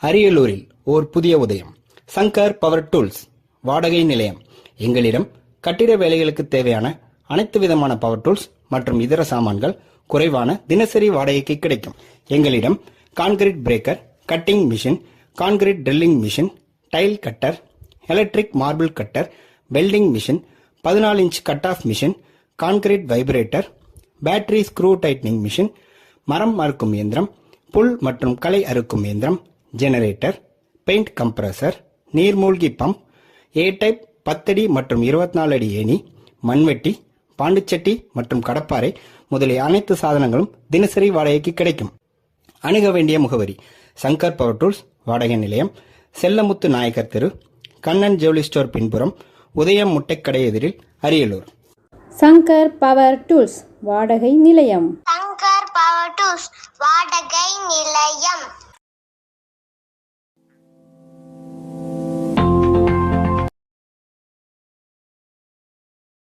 அரியலூரில் ஓர் புதிய உதயம். சங்கர் பவர் டூல்ஸ் வாடகை நிலையம். எங்களிடம் கட்டிட வேலைகளுக்கு தேவையான அனைத்து விதமான பவர் டூல்ஸ் மற்றும் இதர சாமான்கள் குறைவான தினசரி வாடகைக்கு கிடைக்கும். எங்களிடம் concrete breaker, cutting machine, concrete drilling machine, tile cutter, electric marble cutter, welding machine, 14 inch cut off machine, concrete vibrator, battery screw tightening machine, மரம் அறுக்கும் இயந்திரம், புல் மற்றும் களை அறுக்கும் இயந்திரம், ஜெனரேட்டர், பெயிண்ட் கம்ப்ரஸர், நீர்மூழ்கி பம்ப், ஏ டைப் 10 அடி மற்றும் 24 அடி ஏணி, மண்வெட்டி, பாண்டுச்சட்டி மற்றும் கடப்பாறை முதலிய அனைத்து சாதனங்களும் தினசரி வாடகைக்கு கிடைக்கும். அணுக வேண்டிய முகவரி: சங்கர் பவர் டூல்ஸ் வாடகை நிலையம், செல்லமுத்து நாயக்கர் தெரு, கண்ணன் ஜவுளி ஸ்டோர் பின்புறம், உதயம் முட்டைக்கடை எதிரில், அரியலூர். சங்கர் பவர் டூல்ஸ் வாடகை நிலையம். சங்கர் பவர் டூல்ஸ் வாடகை நிலையம்.